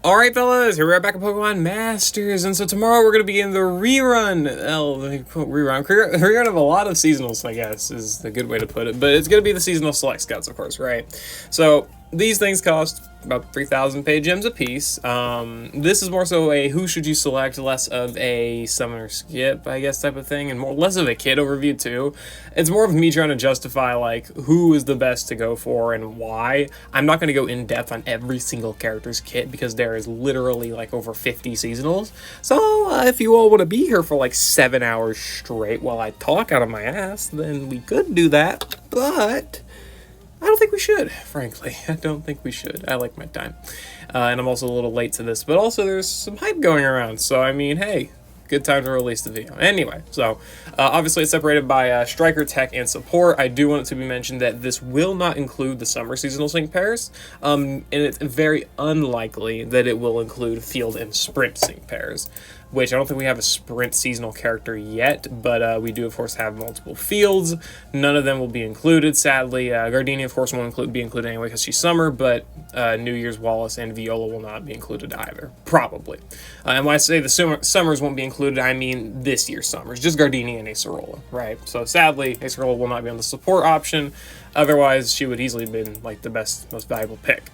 Alright fellas, here we are back at Pokemon Masters, and so tomorrow we're going to begin the rerun, rerun of a lot of seasonals, I guess, is the good way to put it, but it's going to be the seasonal select scouts, of course, right? So, these things cost about 3,000 pay gems a piece. This is more so a who should you select, less of a summoner skip, I guess, type of thing, and less of a kit overview too. It's more of me trying to justify like who is the best to go for and why. I'm not going to go in depth on every single character's kit because there is literally like over 50 seasonals. So if you all want to be here for like 7 hours straight while I talk out of my ass, then we could do that, but I don't think we should, frankly. I don't think we should. I like my time. And I'm also a little late to this, but also there's some hype going around. So, I mean, hey, good time to release the video. Anyway, so obviously it's separated by Striker, Tech, and Support. I do want it to be mentioned that this will not include the Summer Seasonal Sync pairs. And it's very unlikely that it will include Field and Sprint Sync pairs, which I don't think we have a Sprint seasonal character yet, but we do, of course, have multiple fields. None of them will be included, sadly. Gardenia, of course, won't be included anyway because she's Summer, but New Year's Wallace and Viola will not be included either, probably. And when I say the Summers won't be included, I mean this year's Summers, just Gardenia and Acerola, right? So sadly, Acerola will not be on the support option. Otherwise, she would easily have been like the best, most valuable pick.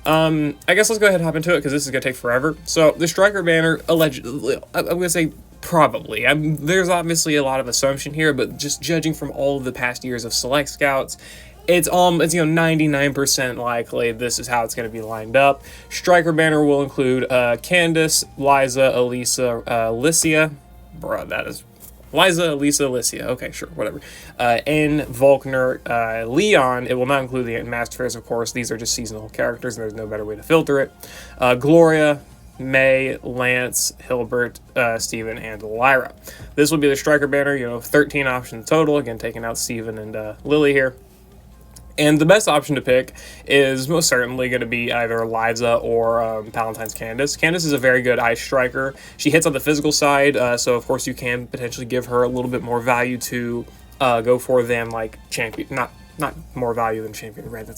I guess let's go ahead and hop into it because this is going to take forever. So, the Striker banner, allegedly, I'm going to say probably. There's obviously a lot of assumption here, but just judging from all of the past years of Select Scouts, it's 99% likely this is how it's going to be lined up. Striker banner will include Candace, Liza, Elisa, Alicia. Bruh, that is Liza, Elisa, Alicia. Okay, sure, whatever. N, Volkner, Leon. It will not include the Master Fairs, of course. These are just seasonal characters, and there's no better way to filter it. Gloria, May, Lance, Hilbert, Steven, and Lyra. This will be the Striker banner, 13 options total. Again, taking out Steven and Lily here. And the best option to pick is most certainly going to be either Liza or Palatine's Candace. Candace is a very good ice striker. She hits on the physical side, so of course you can potentially give her a little bit more value to go for than like Champion. Not more value than Champion Red.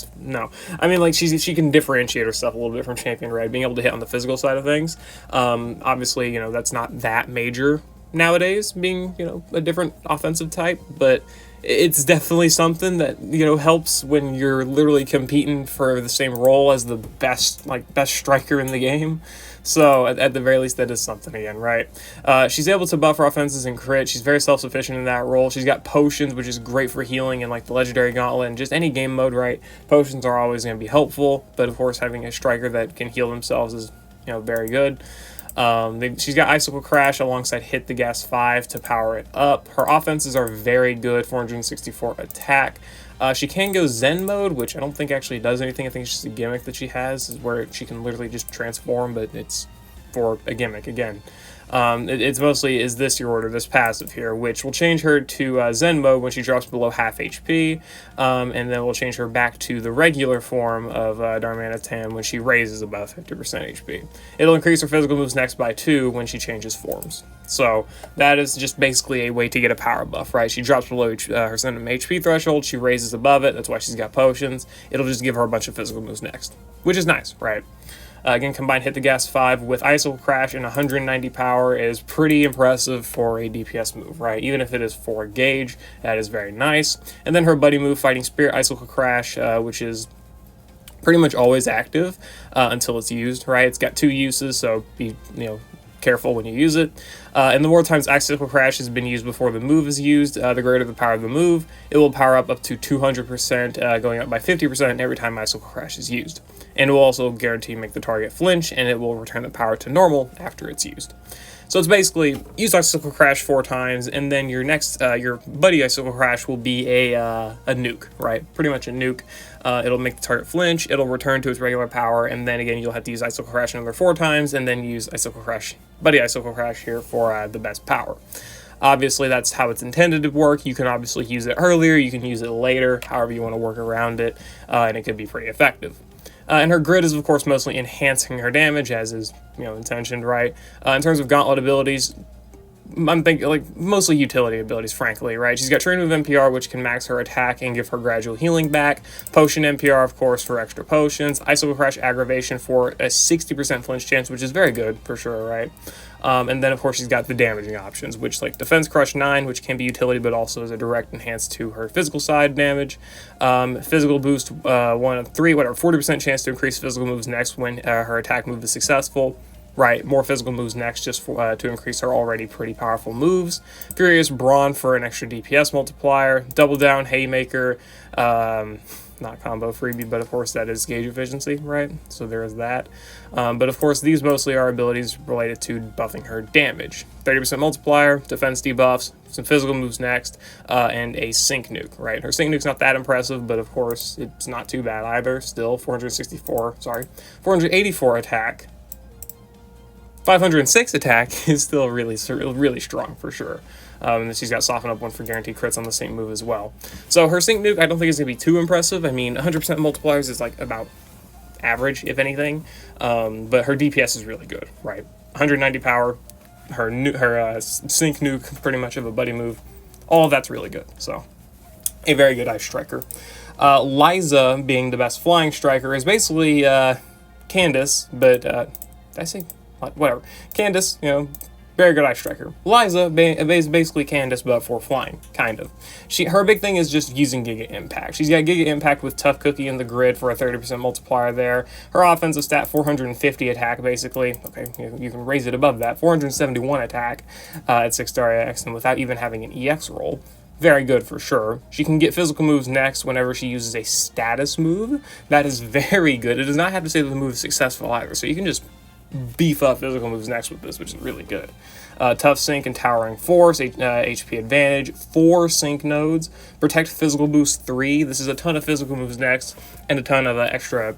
I mean, like she can differentiate herself a little bit from Champion Red, being able to hit on the physical side of things. Obviously, that's not that major nowadays, being a different offensive type, but it's definitely something that helps when you're literally competing for the same role as the best striker in the game. So at the very least, that is something again, right? She's able to buff her offenses and crit. She's very self-sufficient in that role. She's got potions, which is great for healing and like the legendary gauntlet and just any game mode, right? Potions are always going to be helpful, but of course having a striker that can heal themselves is very good. She's got Icicle Crash alongside Hit the Gas 5 to power it up. Her offenses are very good, 464 attack. She can go Zen mode, which I don't think actually does anything. I think it's just a gimmick that she has, is where she can literally just transform, but it's for a gimmick again. It's mostly, is this your order, this passive here, which will change her to Zen mode when she drops below half HP, and then we'll change her back to the regular form of Darmanitan when she raises above 50% HP. It'll increase her physical moves next by 2 when she changes forms. So that is just basically a way to get a power buff, right? She drops below her Zen HP threshold, she raises above it, that's why she's got potions. It'll just give her a bunch of physical moves next, which is nice, right? Again, combined Hit the Gas 5 with Icicle Crash and 190 power is pretty impressive for a DPS move, right? Even if it is 4 gauge, that is very nice. And then her buddy move, Fighting Spirit, Icicle Crash, which is pretty much always active until it's used, right? It's got 2 uses, so be, careful when you use it. And the more times Icicle Crash has been used before the move is used, the greater the power of the move. It will power up to 200%, going up by 50% every time Icicle Crash is used. And it will also guarantee make the target flinch, and it will return the power to normal after it's used. So it's basically, use Icicle Crash 4 times, and then your next, your buddy Icicle Crash will be a nuke, right? Pretty much a nuke. It'll make the target flinch, it'll return to its regular power, and then again, you'll have to use Icicle Crash another 4 times, and then use buddy Icicle Crash here for the best power. Obviously, that's how it's intended to work. You can obviously use it earlier, you can use it later, however you want to work around it, and it could be pretty effective. And her grid is, of course, mostly enhancing her damage, as is, intentioned, right? In terms of gauntlet abilities, I'm thinking, like, mostly utility abilities, frankly, right? She's got Train Move NPR, which can max her attack and give her gradual healing back. Potion NPR, of course, for extra potions. Iso Crush Aggravation for a 60% flinch chance, which is very good, for sure, right? And then, of course, she's got the damaging options, which, like, Defense Crush 9, which can be utility, but also is a direct enhance to her physical side damage. Physical Boost 1 of 3, whatever, 40% chance to increase physical moves next when her attack move is successful. Right, more physical moves next just for, to increase her already pretty powerful moves. Furious Brawn for an extra DPS multiplier. Double Down Haymaker, not combo freebie, but of course that is gauge efficiency, right? So there is that. But of course these mostly are abilities related to buffing her damage. 30% multiplier, defense debuffs, some physical moves next, and a sync nuke, right? Her sync nuke's not that impressive, but of course it's not too bad either. Still 484 attack. 506 attack is still really strong for sure. And then she's got Soften Up 1 for guaranteed crits on the sync move as well. So her sync nuke I don't think is going to be too impressive. I mean, 100% multipliers is like about average, if anything. But her DPS is really good, right? 190 power, her sync nuke, pretty much of a buddy move. All of that's really good. So a very good ice striker. Liza, being the best flying striker, is basically Candace, but did I say... whatever. Candace, very good ice striker. Liza is basically Candace, but for flying, kind of. Her big thing is just using Giga Impact. She's got Giga Impact with Tough Cookie in the grid for a 30% multiplier there. Her offensive stat, 450 attack, basically. Okay, you can raise it above that. 471 attack at 6-star EX, and without even having an EX roll. Very good for sure. She can get physical moves next whenever she uses a status move. That is very good. It does not have to say that the move is successful either, so you can just beef up physical moves next with this, which is really good. Tough Sync and Towering Force, HP advantage, 4 sync nodes, Protect Physical Boost 3. This is a ton of physical moves next, and a ton of extra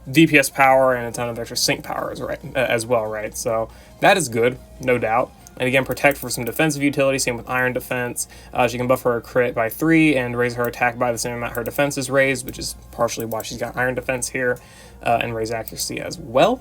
DPS power and a ton of extra sync powers, right, as well, right? So that is good, no doubt. And again, Protect for some defensive utility, same with Iron Defense. She can buff her crit by 3 and raise her attack by the same amount her defense is raised, which is partially why she's got Iron Defense here, and raise accuracy as well.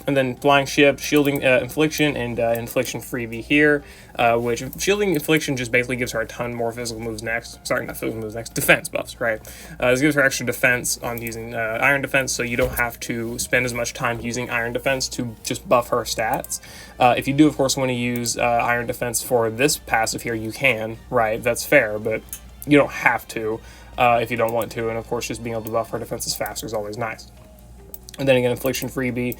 And then Flying Ship, Shielding Infliction, and Infliction freebie here, which Shielding Infliction just basically gives her a ton more physical moves next. Sorry, not physical moves next, defense buffs, right? This gives her extra defense on using Iron Defense, so you don't have to spend as much time using Iron Defense to just buff her stats. If you do, of course, want to use Iron Defense for this passive here, you can, right? That's fair, but you don't have to if you don't want to, and of course, just being able to buff her defenses faster is always nice. And then again, Infliction freebie.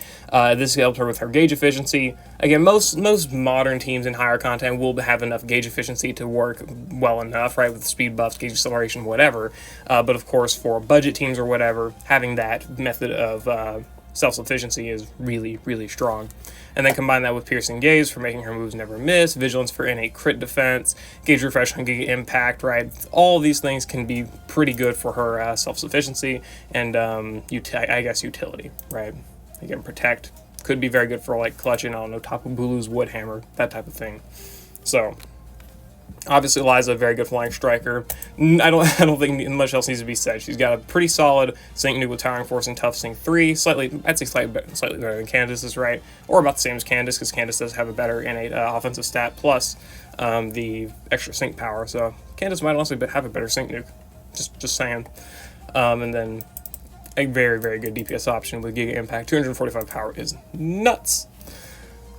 This helps her with her gauge efficiency. Again, most modern teams in higher content will have enough gauge efficiency to work well enough, right, with speed buffs, gauge acceleration, whatever. But of course, for budget teams or whatever, having that method of self-sufficiency is really, really strong. And then combine that with Piercing Gaze for making her moves never miss, Vigilance for innate crit defense, Gauge Refresh on Giga Impact, right? All of these things can be pretty good for her self-sufficiency and, I guess, utility, right? Again, Protect could be very good for, like, clutching, I don't know, Tapu Bulu's Wood Hammer, that type of thing. So... obviously, Liza, a very good flying striker. I don't think much else needs to be said. She's got a pretty solid Sync nuke with Towering Force and Tough Sync 3. I'd say slightly better than Candace's, right? Or about the same as Candace, because Candace does have a better innate offensive stat, plus the extra sync power. So Candace might also have a better Sync nuke. Just saying. And then a very, very good DPS option with Giga Impact. 245 power is nuts.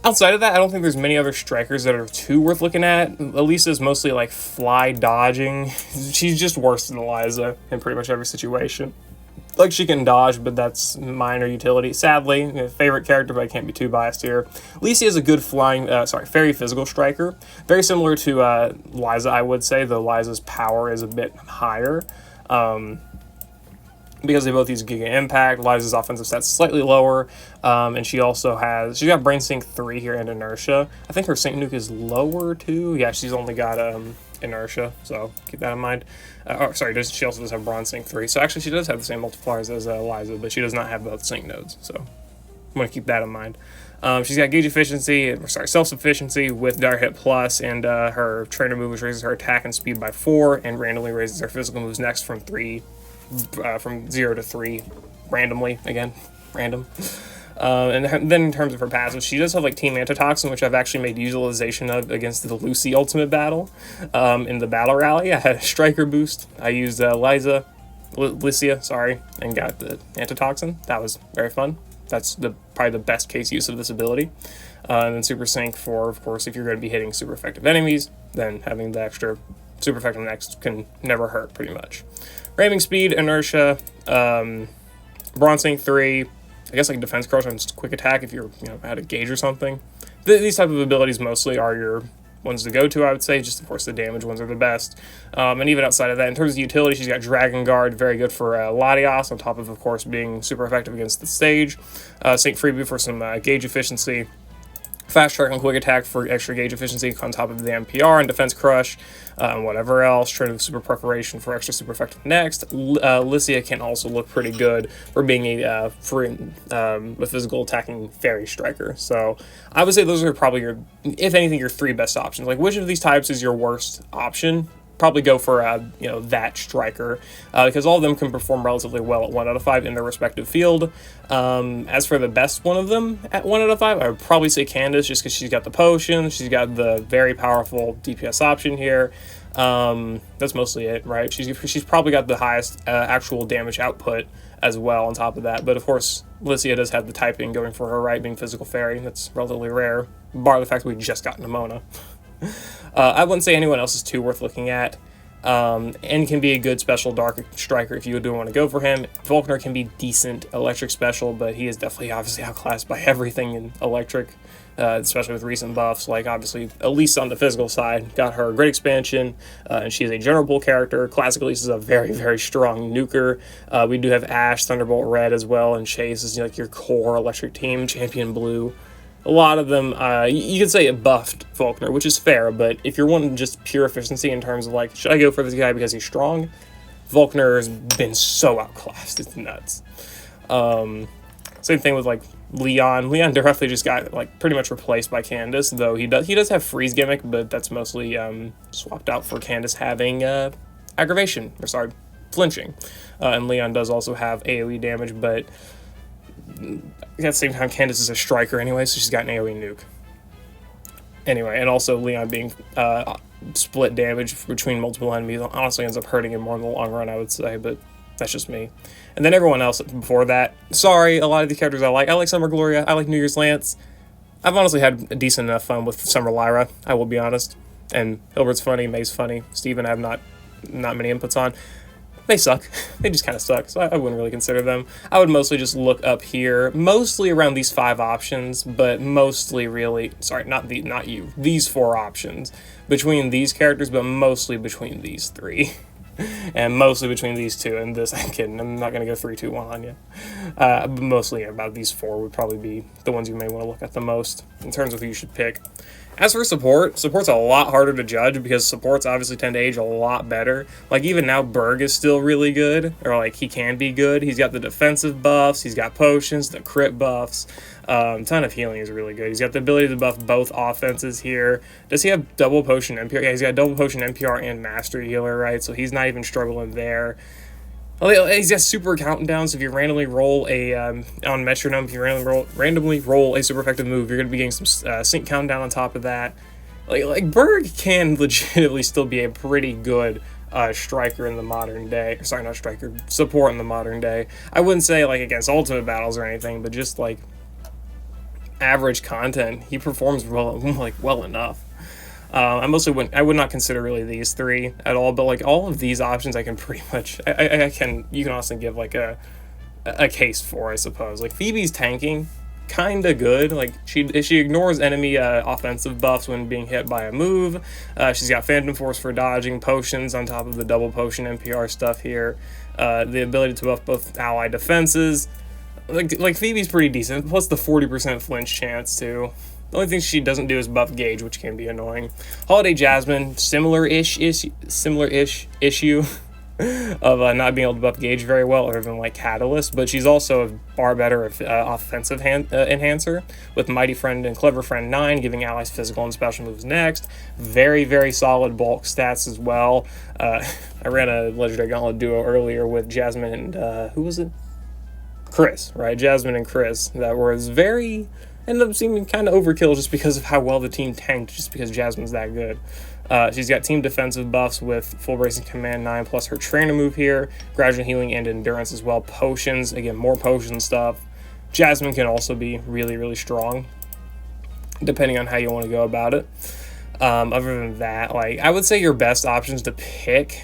Outside of that, I don't think there's many other strikers that are too worth looking at. Elisa's mostly like fly dodging. She's just worse than Eliza in pretty much every situation. Like, she can dodge, but that's minor utility. Sadly, favorite character, but I can't be too biased here. Liza is a good fairy physical striker. Very similar to Liza, I would say, though Liza's power is a bit higher. Because they both use Giga Impact, Liza's offensive stats slightly lower, and she's got Brain Sync 3 here and Inertia. I think her Sync nuke is lower too. Yeah, she's only got Inertia, so keep that in mind. She also does have Bronze Sync 3. So actually, she does have the same multipliers as Liza, but she does not have both Sync nodes. So I'm gonna keep that in mind. She's got gauge efficiency, self-sufficiency with Dire Hit Plus, and her trainer move, which raises her attack and speed by 4, and randomly raises her physical moves next from 0 to 3 randomly, again, random. And then in terms of her passive, she does have like Team Antitoxin, which I've actually made utilization of against the Lucy Ultimate Battle. In the Battle Rally, I had a Striker boost. I used Lycia, and got the Antitoxin. That was very fun. That's probably the best case use of this ability. And then Super Sync for, of course, if you're going to be hitting super effective enemies, then having the extra super effective next can never hurt, pretty much. Ramming Speed, Inertia, Bronze Sync 3, I guess like Defense Crush on Quick Attack if you're, at a gauge or something. These type of abilities mostly are your ones to go to, I would say. Just, of course, the damage ones are the best. And even outside of that, in terms of utility, she's got Dragon Guard, very good for Latios, on top of course, being super effective against the stage. Sync Freebie for some gauge efficiency. Fast Track and Quick Attack for extra gauge efficiency on top of the MPR, and Defense Crush, and whatever else. Trade of Super Preparation for extra super effective next. Lycia can also look pretty good for being a physical attacking fairy striker. So I would say those are probably your, if anything, your 3 best options. Like, which of these types is your worst option? Probably go for that striker, because all of them can perform relatively well at 1 out of 5 in their respective field. As for the best one of them at 1 out of 5, I would probably say Candace, just because she's got the potion, she's got the very powerful DPS option here. That's mostly it, right? She's probably got the highest actual damage output as well on top of that. But of course, Lycia does have the typing going for her, right? Being physical fairy, that's relatively rare, bar the fact that we just got Nimona. I wouldn't say anyone else is too worth looking at. And can be a good special dark striker if you do want to go for him. Volkner can be decent electric special, but he is definitely obviously outclassed by everything in electric, especially with recent buffs. Like, obviously, Elise on the physical side got her great expansion, and she is a general pool character. Classic Elise is a very, very strong nuker. We do have Ash, Thunderbolt Red as well, and Chase is like your core electric team, Champion Blue. A lot of them, you could say it buffed Volkner, which is fair, but if you're wanting just pure efficiency in terms of, like, should I go for this guy because he's strong? Volkner has been so outclassed, it's nuts. Same thing with, like, Leon. Leon directly just got, like, pretty much replaced by Candace, though he does have Freeze gimmick, but that's mostly swapped out for Candace having flinching. And Leon does also have AoE damage, but at the same time, Candace is a striker anyway, so she's got an AoE nuke. Anyway, and also Leon being split damage between multiple enemies honestly ends up hurting him more in the long run, I would say, but that's just me. And then everyone else before that, sorry, a lot of these characters I like Summer Gloria, I like New Year's Lance. I've honestly had a decent enough fun with Summer Lyra, I will be honest. And Hilbert's funny, May's funny, Steven I have not many inputs on. They suck. They just kind of suck, so I wouldn't really consider them. I would mostly just look up here, mostly around these 5 options, but mostly really, sorry, these 4 options between these characters, but mostly between these 3. And mostly between these 2 and this. I'm kidding, I'm not going to go 3, 2, 1 on you. But mostly about these 4 would probably be the ones you may want to look at the most in terms of who you should pick. As for support's a lot harder to judge because supports obviously tend to age a lot better. Like, even now, Berg is still really good, or like he can be good. He's got the defensive buffs, he's got potions, the crit buffs, ton of healing is really good. He's got the ability to buff both offenses here. Does he have double potion NPR? Yeah, he's got double potion NPR and mastery healer, right? So he's not even struggling there. He's got super countdown, so if you randomly roll on Metronome, if you randomly roll a super effective move, you're going to be getting some sync countdown on top of that. Like Berg can legitimately still be a pretty good striker in the modern day. Sorry, not striker, support in the modern day. I wouldn't say, like, against ultimate battles or anything, but just, like, average content, he performs well enough. I would not consider really these 3 at all, but like all of these options I can pretty much, you can also give like a case for, I suppose. Like Phoebe's tanking, kinda good. Like she ignores enemy offensive buffs when being hit by a move. She's got Phantom Force for dodging, potions on top of the double potion NPR stuff here. The ability to buff both ally defenses. Like Phoebe's pretty decent, plus the 40% flinch chance too. The only thing she doesn't do is buff gauge, which can be annoying. Holiday Jasmine, similar-ish issue of not being able to buff gauge very well, other than like Catalyst, but she's also a far better offensive enhancer with Mighty Friend and Clever Friend 9, giving allies physical and special moves next. Very, very solid bulk stats as well. I ran a Legendary Gauntlet duo earlier with Jasmine and, who was it? Chris, right? Jasmine and Chris, that was very, ended up seeming kind of overkill just because of how well the team tanked, just because Jasmine's that good. She's got team defensive buffs with full bracing command 9 plus her trainer move here, gradual healing and endurance as well. Potions, again, more potion stuff. Jasmine can also be really, really strong, depending on how you want to go about it. Other than that, like, I would say your best options to pick,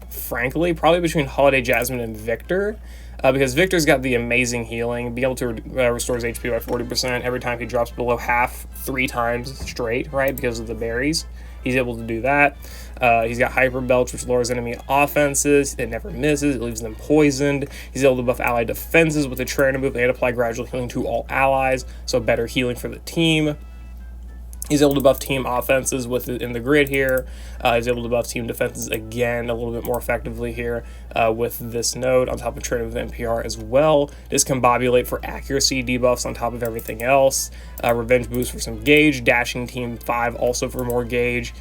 frankly, probably between Holiday Jasmine and Victor, because Victor's got the amazing healing, be able to restore his HP by 40% every time he drops below half 3 times straight, right, because of the berries. He's able to do that. He's got Hyper Belch, which lowers enemy offenses. It never misses. It leaves them poisoned. He's able to buff ally defenses with a trainer move and apply gradual healing to all allies, so better healing for the team. He's able to buff team offenses with it in the grid here. He's able to buff team defenses again a little bit more effectively here with this node on top of training with NPR as well. Discombobulate for accuracy debuffs on top of everything else. Revenge boost for some gauge. Dashing team 5 also for more gauge.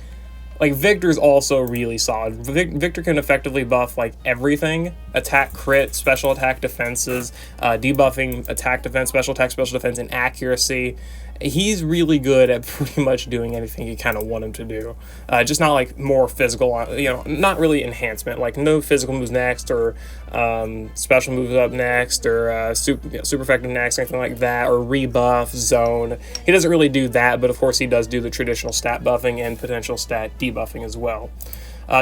Like, Victor's also really solid. Victor can effectively buff, like, everything. Attack, crit, special attack defenses, debuffing attack defense, special defense, and accuracy. He's really good at pretty much doing anything you kind of want him to do. Just not, like, more physical, not really enhancement. Like, no physical moves next, or special moves up next, or super effective next, anything like that, or rebuff, zone. He doesn't really do that, but of course he does do the traditional stat buffing and potential stat debuffing as well.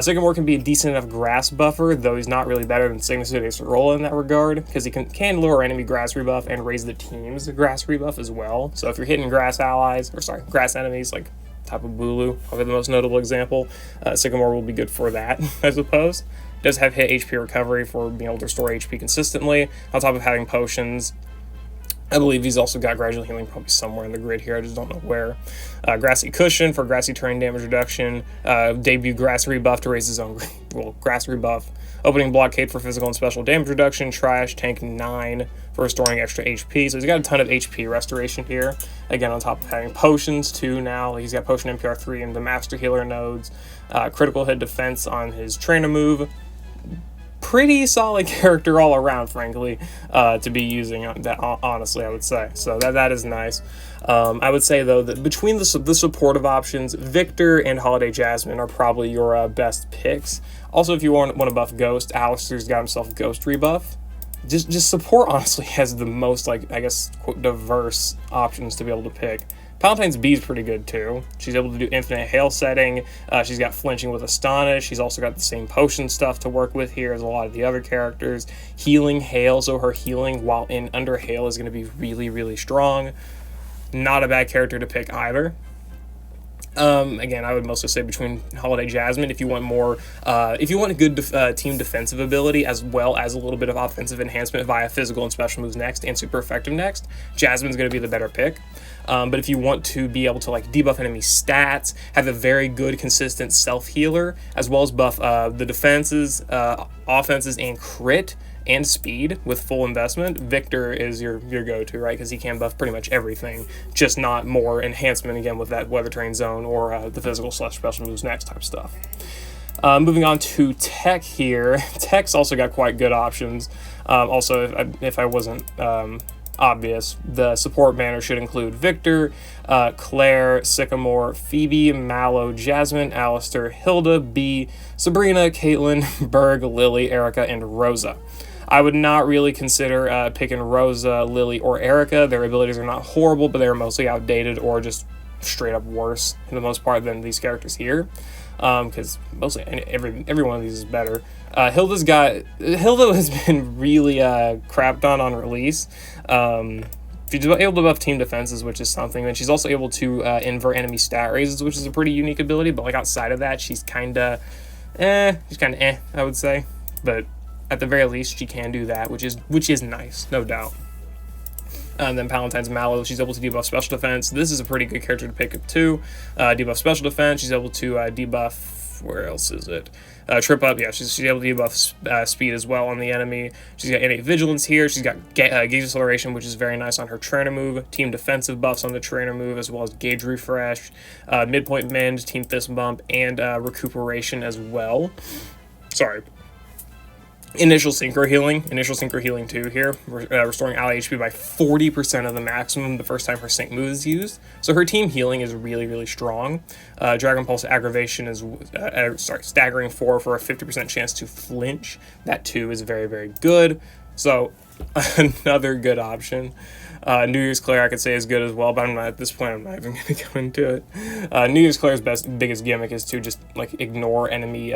Sycamore can be a decent enough grass buffer, though he's not really better than Cygnus or Acerola in that regard, because he can lower enemy grass rebuff and raise the team's grass rebuff as well. So if you're hitting grass enemies, like type of Bulu, probably the most notable example, Sycamore will be good for that, I suppose. It does have hit HP recovery for being able to restore HP consistently, on top of having potions. I believe he's also got gradual healing probably somewhere in the grid here. I just don't know where. Grassy Cushion for grassy terrain damage reduction. Debut Grass Rebuff to raise his own grass rebuff. Opening Blockade for physical and special damage reduction. Trash Tank 9 for restoring extra HP. So he's got a ton of HP restoration here. Again, on top of having potions too now. He's got Potion NPR 3 and the Master Healer nodes. Critical hit defense on his trainer move. Pretty solid character all around, frankly, to be using that, honestly, I would say. So that is nice. I would say, though, that between the supportive options, Victor and Holiday Jasmine are probably your best picks. Also, if you want to buff Ghost, Alistair's got himself Ghost rebuff. Just support, honestly, has the most, like, I guess, quote, diverse options to be able to pick. Palatine's B is pretty good too. She's able to do infinite hail setting. She's got flinching with Astonish. She's also got the same potion stuff to work with here as a lot of the other characters. Healing hail, so her healing while under hail is going to be really, really strong. Not a bad character to pick either. Again, I would mostly say between Holiday Jasmine if you want more, if you want a good team defensive ability as well as a little bit of offensive enhancement via physical and special moves next and super effective next, Jasmine's going to be the better pick. But if you want to be able to like debuff enemy stats, have a very good consistent self healer, as well as buff the defenses, offenses, and crit and speed with full investment, Victor is your go-to, right? Because he can buff pretty much everything, just not more enhancement again with that weather terrain zone or the physical / special moves next type stuff. Moving on to tech here. Tech's also got quite good options. Also, if I wasn't obvious, the support banner should include Victor, Claire, Sycamore, Phoebe, Mallow, Jasmine, Alistair, Hilda, Bee, Sabrina, Caitlin, Berg, Lily, Erica, and Rosa. I would not really consider picking Rosa, Lily, or Erica. Their abilities are not horrible, but they're mostly outdated or just straight up worse for the most part than these characters here. Because mostly every one of these is better. Hilda has been really crapped on release. She's able to buff team defenses, which is something. And she's also able to invert enemy stat raises, which is a pretty unique ability. But like outside of that, she's kind of I would say. But at the very least, she can do that, which is nice, no doubt. And then Palatine's Mallow, she's able to debuff special defense. This is a pretty good character to pick up too. Debuff special defense, she's able to debuff, where else is it? Trip up, yeah, she's able to debuff speed as well on the enemy. She's got innate vigilance here. She's got gauge acceleration, which is very nice on her trainer move. Team defensive buffs on the trainer move, as well as gauge refresh, midpoint mend, team fist bump, and recuperation as well. Sorry. Initial Synchro Healing 2 here, restoring ally HP by 40% of the maximum the first time her sync move is used. So her team healing is really, really strong. Dragon Pulse Aggravation is, Staggering 4 for a 50% chance to flinch. That 2 is very, very good. So another good option. New Year's Claire I could say is good as well, but I'm not, at this point I'm not even going to go into it. New Year's Claire's biggest gimmick is to just like ignore enemy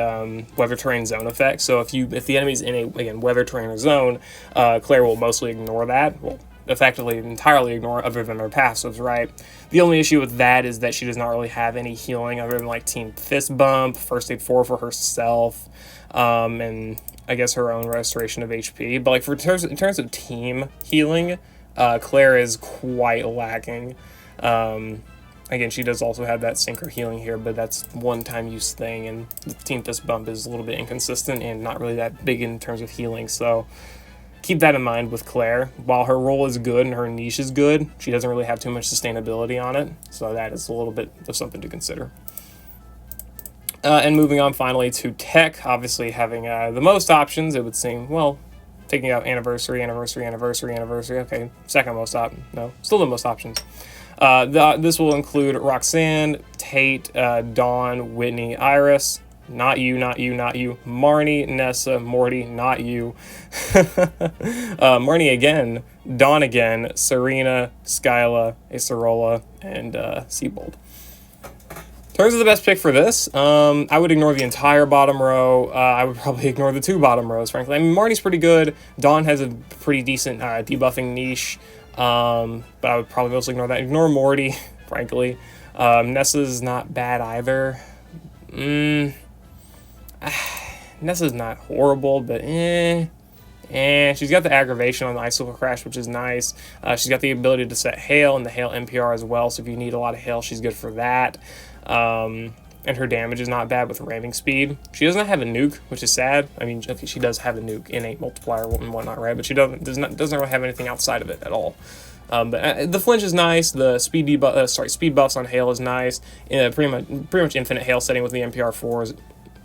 weather terrain zone effects. So if the enemy's in a weather terrain or zone, Claire will mostly ignore that. Well, effectively entirely ignore other than her passives, right? The only issue with that is that she does not really have any healing other than like Team Fist Bump, First Aid 4 for herself, and I guess her own restoration of HP. But like in terms of team healing, Claire is quite lacking. Again, she does also have that Synchro Healing here, but that's one-time use thing, and the Team Fist Bump is a little bit inconsistent and not really that big in terms of healing, so keep that in mind with Claire. While her role is good and her niche is good, she doesn't really have too much sustainability on it, so that is a little bit of something to consider. And moving on finally to tech, obviously having the most options, it would seem, well, taking out anniversary, okay, second most option, no, still the most options. This will include Roxanne, Tate, Dawn, Whitney, Iris, not you, Marnie, Nessa, Morty, not you, Marnie again, Dawn again, Serena, Skyla, Acerola, and Seabold. In terms of the best pick for this, I would ignore the entire bottom row. I would probably ignore the 2 bottom rows, frankly. I mean, Marnie's pretty good. Dawn has a pretty decent debuffing niche, but I would probably also ignore that. Ignore Morty, frankly. Nessa's not bad either. Nessa's not horrible, but she's got the aggravation on the Icicle Crash, which is nice. She's got the ability to set Hail and the Hail NPR as well, so if you need a lot of Hail, she's good for that. And her damage is not bad with ramming speed. She doesn't have a nuke, which is sad. I mean, okay, she does have a nuke, innate multiplier and whatnot, right? But she doesn't really have anything outside of it at all. But the flinch is nice. The speed buffs on Hail is nice. Pretty much infinite Hail setting with the NPR4 is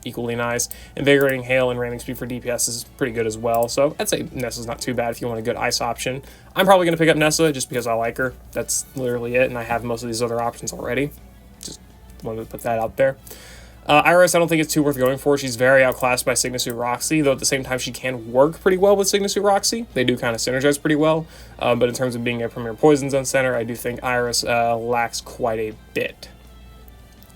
equally nice. Invigorating Hail and ramming speed for DPS is pretty good as well. So I'd say Nessa's not too bad if you want a good ice option. I'm probably going to pick up Nessa just because I like her. That's literally it, and I have most of these other options already. Just wanted to put that out there. Iris, I don't think it's too worth going for. She's very outclassed by Signusu Roxy, though at the same time she can work pretty well with Signusu Roxy. They do kind of synergize pretty well, but in terms of being a premier Poison Zone center, I do think Iris lacks quite a bit.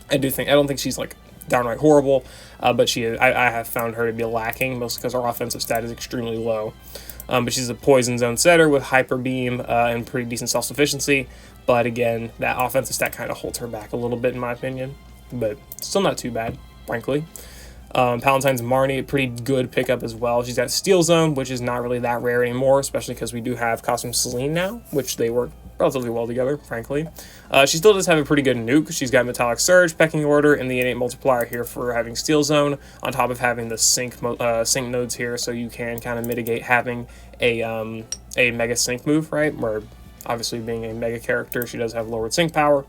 I don't think she's like downright horrible, but I have found her to be lacking, mostly because her offensive stat is extremely low. But she's a Poison Zone setter with Hyper Beam and pretty decent self-sufficiency. But again, that offensive stat kind of holds her back a little bit in my opinion. But still not too bad, frankly. Palatine's Marnie, a pretty good pickup as well. She's got Steel Zone, which is not really that rare anymore, especially because we do have Costume Celine now, which they work relatively well together, frankly. She still does have a pretty good nuke. She's got Metallic Surge, Pecking Order, and the innate multiplier here for having Steel Zone, on top of having the sync nodes here, so you can kind of mitigate having a Mega Sync move, right? Where, obviously, being a Mega character, she does have lowered sync power.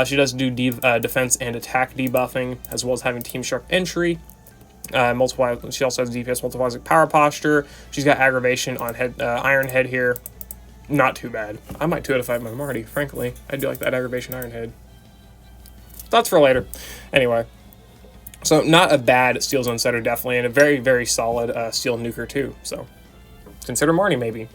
She does do defense and attack debuffing, as well as having Team Sharp entry. She also has DPS multiplies like Power Posture. She's got aggravation on Iron Head here. Not too bad. I might 2-out-of-5 my Marty, frankly. I do like that aggravation Iron Head. Thoughts for later. Anyway. So, not a bad Steel Zone setter, definitely, and a very, very solid Steel Nuker, too. So, consider Marty, maybe.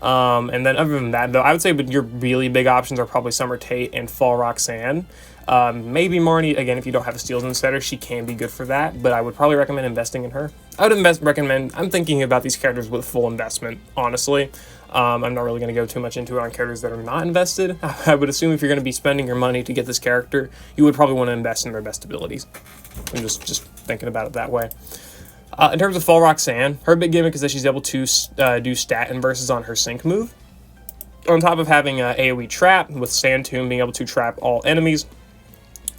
And then other than that, though, I would say your really big options are probably Summer Tate and Fall Roxanne. Maybe Marnie, again, if you don't have a Steel Zone setter, she can be good for that, but I would probably recommend investing in her. I'm thinking about these characters with full investment, honestly. I'm not really going to go too much into it on characters that are not invested. I would assume if you're going to be spending your money to get this character, you would probably want to invest in their best abilities. I'm just thinking about it that way. In terms of Fall Roxanne, her big gimmick is that she's able to do stat inverses on her sync move. On top of having AoE Trap, with Sand Tomb being able to trap all enemies.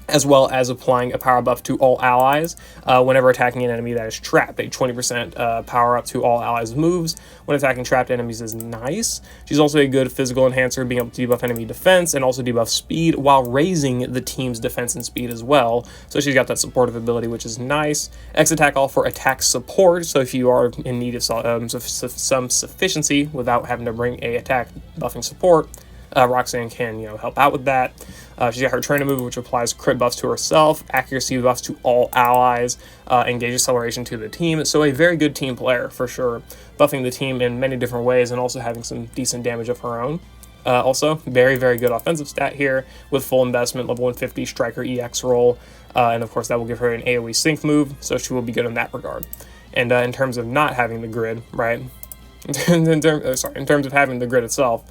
as well as applying a power buff to all allies whenever attacking an enemy that is trapped. A 20% power up to all allies' moves when attacking trapped enemies is nice. She's also a good physical enhancer, being able to debuff enemy defense and also debuff speed while raising the team's defense and speed as well. So she's got that supportive ability, which is nice. X attack all for attack support, so if you are in need of some sufficiency without having to bring a attack buffing support, Roxanne can, help out with that. She's got her trainer move, which applies crit buffs to herself, accuracy buffs to all allies, engage acceleration to the team. So a very good team player, for sure. Buffing the team in many different ways and also having some decent damage of her own. Also, very, very good offensive stat here with full investment, level 150 striker EX roll. And of course, that will give her an AoE sync move, so she will be good in that regard. And in terms of not having the grid, right? in terms of having the grid itself,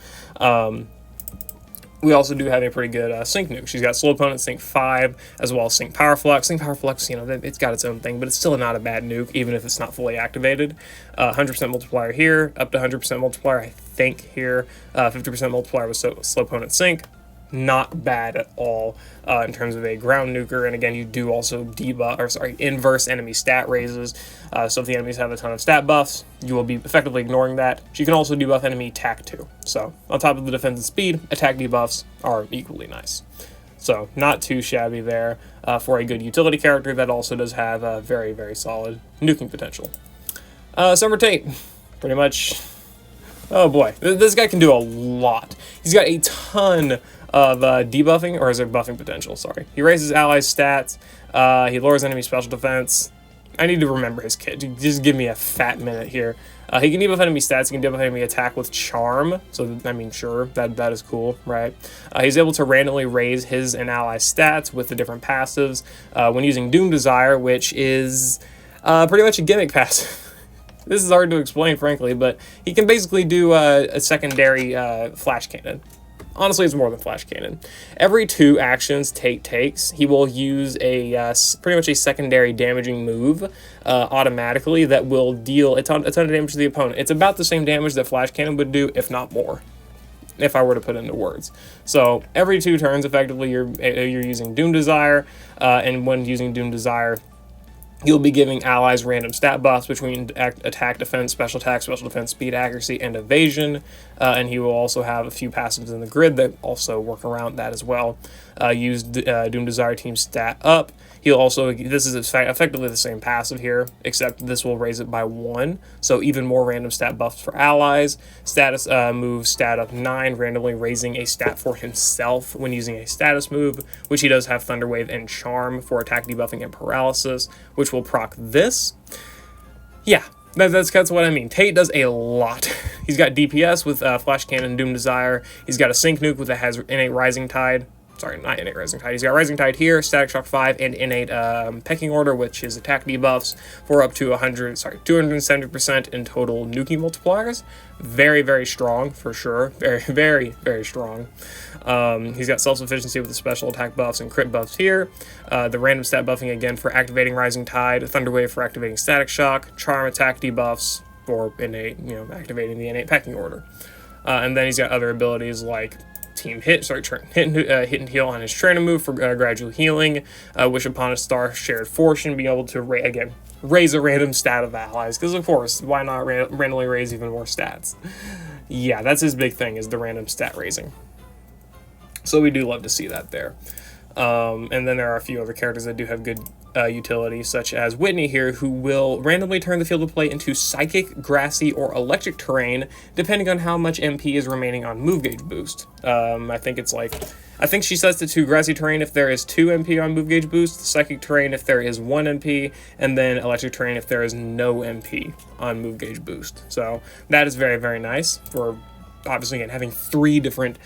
we also do have a pretty good sync nuke. She's got slow opponent sync 5 as well as sync power flux. Sync power flux, it's got its own thing, but it's still not a bad nuke even if it's not fully activated. 100% multiplier here, up to 100% multiplier I think here. 50% multiplier with slow opponent sync. Not bad at all in terms of a ground nuker, and again, you do also inverse enemy stat raises. So if the enemies have a ton of stat buffs, you will be effectively ignoring that. She can also debuff enemy attack too. So on top of the defense and speed, attack debuffs are equally nice. So not too shabby there for a good utility character that also does have a very, very solid nuking potential. Summer Tate, pretty much. Oh boy, this guy can do a lot. He's got a ton of debuffing, or is it buffing potential? Sorry. He raises allies' stats. He lowers enemy special defense. I need to remember his kit. Just give me a fat minute here. He can debuff enemy stats. He can debuff enemy attack with charm. So, I mean, sure, that is cool, right? He's able to randomly raise his and allies' stats with the different passives when using Doom Desire, which is pretty much a gimmick passive. This is hard to explain, frankly, but he can basically do a secondary flash cannon. Honestly, it's more than flash cannon. Every 2 actions Tate takes, he will use a pretty much a secondary damaging move automatically that will deal a ton of damage to the opponent. It's about the same damage that flash cannon would do, if not more, if I were to put into words. So every 2 turns, effectively, you're using Doom Desire, and when using Doom Desire, you'll be giving allies random stat buffs between attack, defense, special defense, speed, accuracy, and evasion. And he will also have a few passives in the grid that also work around that as well. Use Doom Desire Team Stat Up. He'll also, this is effectively the same passive here, except this will raise it by 1. So even more random stat buffs for allies. Status move Stat Up 9, randomly raising a stat for himself when using a status move, which he does have Thunder Wave and Charm for attack debuffing and paralysis, which will proc this. Yeah, that's what I mean. Tate does a lot. He's got DPS with Flash Cannon, Doom Desire. He's got a Sync Nuke with has innate Rising Tide. Sorry, not innate Rising Tide. He's got Rising Tide here, Static Shock 5, and innate Pecking Order, which is attack debuffs for up to 270% in total nuking multipliers. Very, very strong, for sure. Very, very, very strong. He's got self-sufficiency with the special attack buffs and crit buffs here. The random stat buffing, again, for activating Rising Tide. Thunder Wave for activating Static Shock. Charm attack debuffs for innate, activating the innate Pecking Order. And then he's got other abilities like Team hit and heal on his trainer move for gradual healing. Wish upon a star shared fortune, being able to raise a random stat of allies, because of course, why not randomly raise even more stats? Yeah, that's his big thing, is the random stat raising. So we do love to see that there. And then there are a few other characters that do have good utility, such as Whitney here, who will randomly turn the field of play into psychic, grassy, or electric terrain, depending on how much MP is remaining on move gauge boost. I think she sets it to grassy terrain if there is 2 MP on move gauge boost, psychic terrain if there is 1 MP, and then electric terrain if there is no MP on move gauge boost. So that is very, very nice for, obviously, again, having 3 different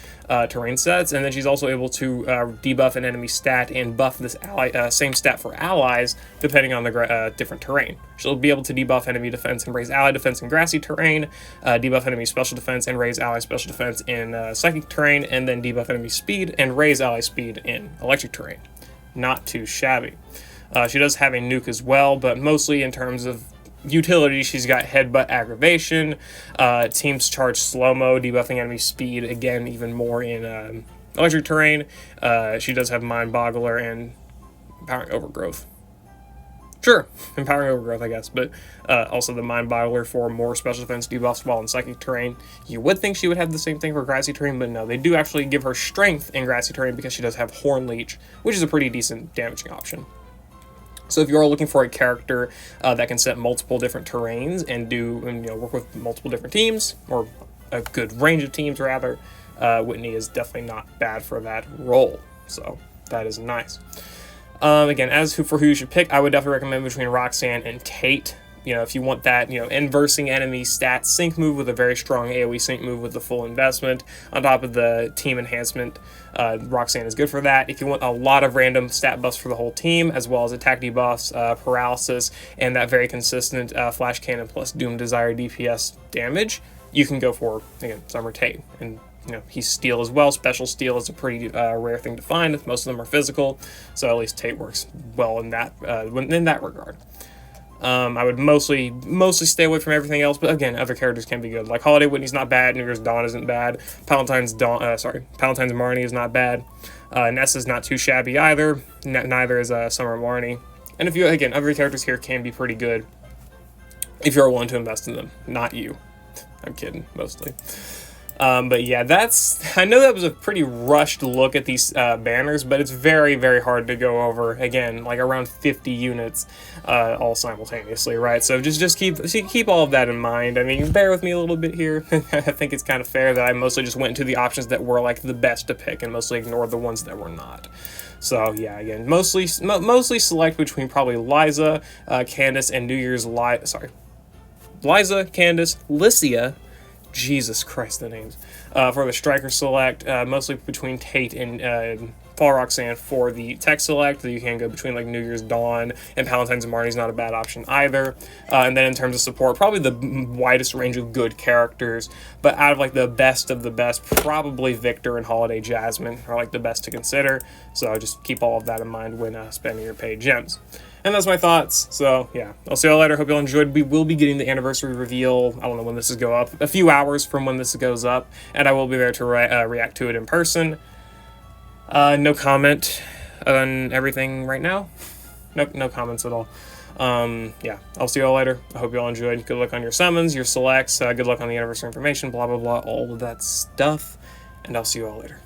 terrain sets, and then she's also able to debuff an enemy stat and buff this same stat for allies, depending on the different terrain. She'll be able to debuff enemy defense and raise ally defense in grassy terrain, debuff enemy special defense and raise ally special defense in psychic terrain, and then debuff enemy speed and raise ally speed in electric terrain. Not too shabby. She does have a nuke as well, but mostly in terms of utility, she's got headbutt aggravation, teams charge slow-mo, debuffing enemy speed, again, even more in Electric terrain, she does have Mind Boggler and Empowering Overgrowth. Sure, Empowering Overgrowth, I guess, but also the Mind Boggler for more special defense debuffs while in Psychic terrain. You would think she would have the same thing for Grassy terrain, but no, they do actually give her Strength in Grassy terrain because she does have Horn Leech, which is a pretty decent damaging option. So if you are looking for a character that can set multiple different terrains and work with multiple different teams, or a good range of teams rather, Whitney is definitely not bad for that role. So that is nice. Again, as for who you should pick, I would definitely recommend between Roxanne and Tate. If you want that, inversing enemy stat sync move with a very strong AoE sync move with the full investment on top of the team enhancement, Roxanne is good for that. If you want a lot of random stat buffs for the whole team, as well as attack debuffs, paralysis, and that very consistent flash cannon plus Doom Desire DPS damage, you can go for, again, Summer Tate. And he's steel as well. Special steel is a pretty rare thing to find. Most of them are physical, so at least Tate works well in that regard. I would mostly stay away from everything else, but again, other characters can be good. Like Holiday Whitney's not bad, New Year's Dawn isn't bad, Palatine's Marnie is not bad, Nessa's not too shabby either, neither is Summer Marnie. And other characters here can be pretty good if you're willing to invest in them, not you. I'm kidding, mostly. But yeah, I know that was a pretty rushed look at these banners, but it's very, very hard to go over, again, like around 50 units all simultaneously, right? So just keep all of that in mind. I mean, bear with me a little bit here. I think it's kind of fair that I mostly just went into the options that were like the best to pick and mostly ignored the ones that were not. So yeah, again, mostly select between probably Liza, Candace, and Liza, Candace, Lycia. Jesus Christ, the names. For the Striker select, mostly between Tate and Fall Roxanne for the tech select. You can go between like New Year's Dawn and Palatine's and Marnie's not a bad option either. And then in terms of support, probably the widest range of good characters, but out of like the best of the best, probably Victor and Holiday Jasmine are like the best to consider. So just keep all of that in mind when spending your paid gems. And that's my thoughts. So yeah, I'll see you all later. Hope you all enjoyed. We will be getting the anniversary reveal. I don't know when this is go up. A few hours from when this goes up, and I will be there to react to it in person. No comment on everything right now. No comments at all. Yeah, I'll see you all later. I hope you all enjoyed. Good luck on your summons, your selects. Good luck on the anniversary information. Blah blah blah. All of that stuff. And I'll see you all later.